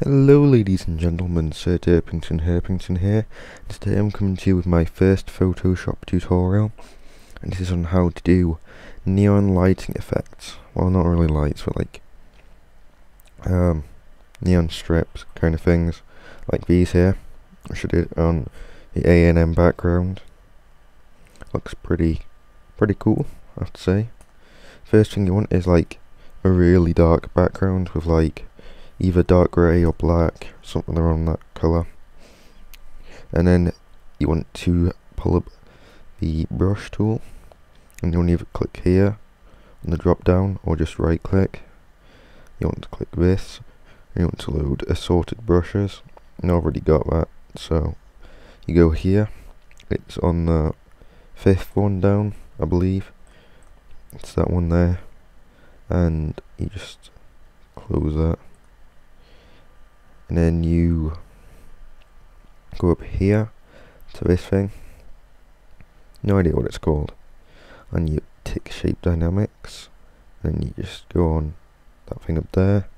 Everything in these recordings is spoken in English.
Hello ladies and gentlemen, Sir Derpington Herpington here. Today I'm coming to you with my first Photoshop tutorial, and this is on how to do neon lighting effects. Well, not really lights, but like neon strips kind of things, like these here. I should do it on the A&M background. Looks pretty cool, I have to say. First thing you want is like a really dark background with like either dark grey or black, something around that colour. And then you want to pull up the brush tool, and you want to either click here on the drop down or just right click. You want to click this, and you want to load assorted brushes, and I already got that, so you go here. It's on the 5th one down, I believe. It's that one there, and you just close that. And then you go up here to this thing, no idea what it's called, and you tick shape dynamics, and you just go on that thing up there,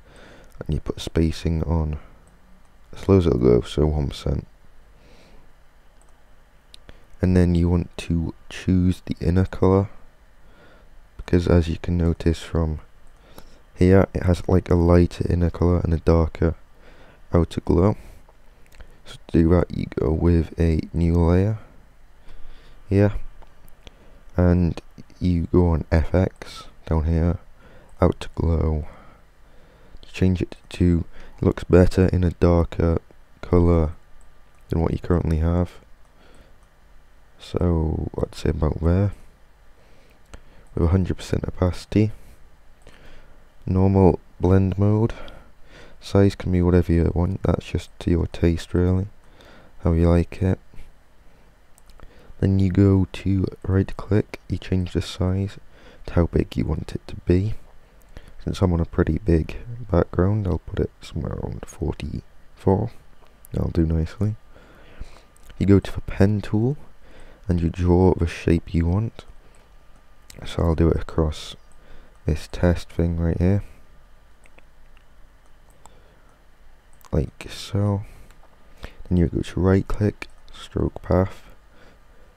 and you put spacing on as low as it'll go, so 1%. And then you want to choose the inner colour, because as you can notice from here, it has like a lighter inner colour and a darker outer glow. So to do that, you go with a new layer here, and you go on FX down here, outer glow. You change it to it looks better in a darker colour than what you currently have. So I'd say about there, with 100% opacity. Normal blend mode. Size can be whatever you want, that's just to your taste really, how you like it. Then you go to right click, you change the size to how big you want it to be. Since I'm on a pretty big background, I'll put it somewhere around 44, that'll do nicely. You go to the pen tool, and you draw the shape you want. So I'll do it across this test thing right here, like so. Then you go to right click, stroke path.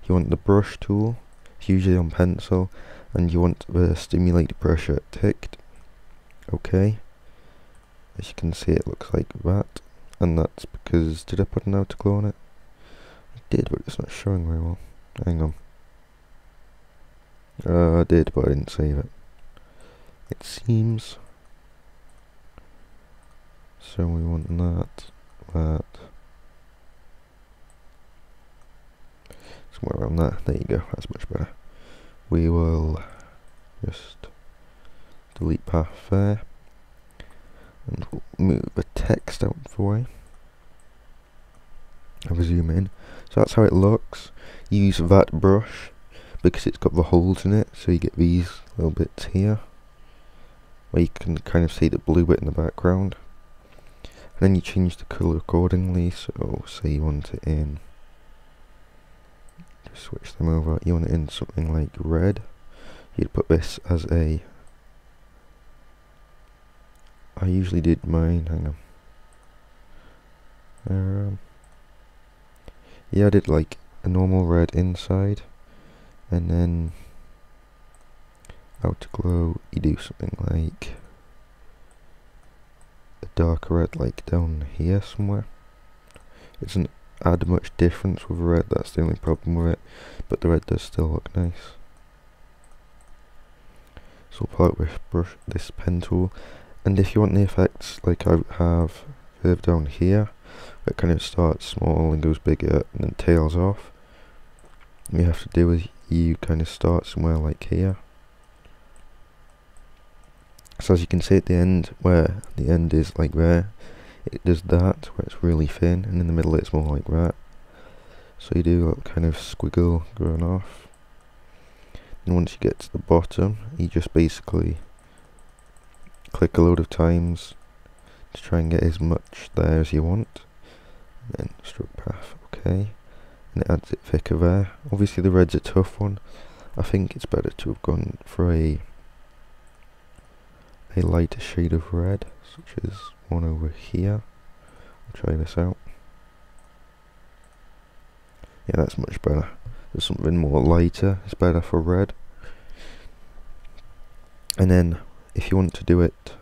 You want the brush tool, it's usually on pencil, and you want the stimulate pressure ticked. Okay, as you can see it looks like that, and that's because, did I put an outer glow on it? I did, but it's not showing very well. Hang on. I did, but I didn't save it, it seems. So we want that, somewhere around there. There you go, that's much better. We will just delete path there, and we'll move the text out of the way. Have a zoom in. So that's how it looks. Use that brush because it's got the holes in it, so you get these little bits here where you can kind of see the blue bit in the background. And then you change the colour accordingly, so say you want it in, just switch them over, you want it in something like red. You'd put this as a, I usually did mine, hang on. Yeah, I did like a normal red inside, and then outer glow, you do something like a darker red, like down here somewhere. It doesn't add much difference with red, that's the only problem with it, but the red does still look nice. So we'll pull out this brush, this pen tool, and if you want the effects like I have further down here, it kind of starts small and goes bigger and then tails off, what you have to do is you kind of start somewhere like here. So as you can see at the end, where the end is like there, it does that, where it's really thin, and in the middle it's more like that. So you do a kind of squiggle going off, and once you get to the bottom, you just basically click a load of times to try and get as much there as you want. And then stroke path, okay, and it adds it thicker there. Obviously the red's a tough one. I think it's better to have gone for a lighter shade of red, such as one over here. try this out. Yeah, that's much better. There's something more lighter, it's better for red. And then if you want to do it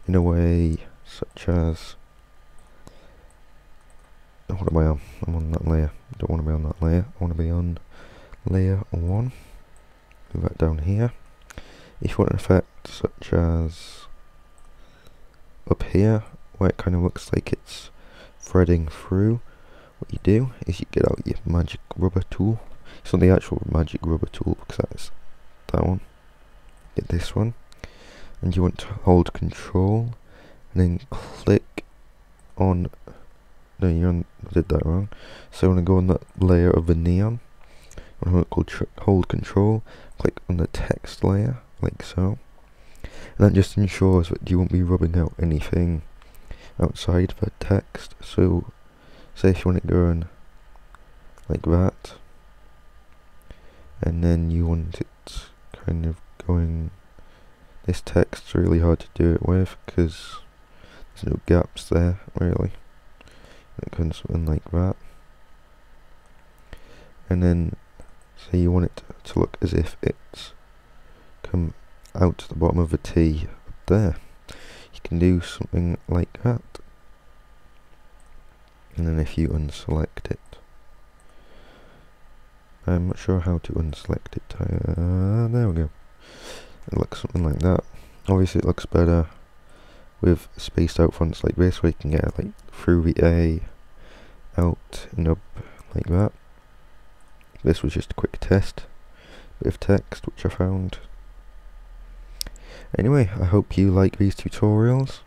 in a way such as, what am I on? I'm on that layer. I don't want to be on that layer. I want to be on layer 1. Move that down here. If you want an effect such as up here, where it kind of looks like it's threading through, what you do is you get out your magic rubber tool. It's not the actual magic rubber tool because that's that one. Get this one, and you want to hold control and then click on, no, I did that wrong. So I want to go on that layer of the neon. I want to hold control, click on the text layer like so, and that just ensures that you won't be rubbing out anything outside the text. So say if you want it going like that, and then you want it kind of going, this text's really hard to do it with because there's no gaps there really. It goes something like that, and then say you want it to look as if it's come out to the bottom of the T up there. You can do something like that. And then if you unselect it, I'm not sure how to unselect it. There we go. It looks something like that. Obviously it looks better with spaced out fonts like this, where you can get like through the A, out and up like that. This was just a quick test, bit of text which I found. Anyway, I hope you like these tutorials.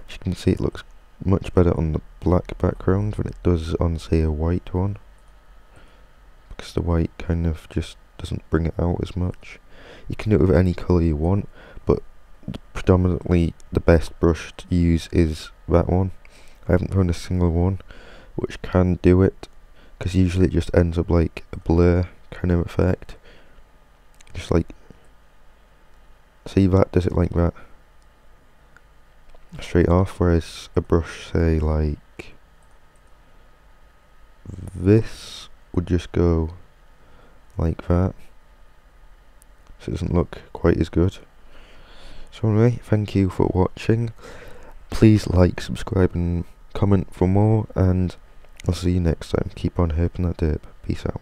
As you can see, it looks much better on the black background than it does on, say, a white one, because the white kind of just doesn't bring it out as much. You can do it with any colour you want, but predominantly the best brush to use is that one. I haven't found a single one which can do it, because usually it just ends up like a blur kind of effect. Just like, see, that does it like that, straight off, whereas a brush, say like this, would just go like that, so it doesn't look quite as good. So anyway, thank you for watching. Please like, subscribe and comment for more, and I'll see you next time. Keep on herping that derp. Peace out.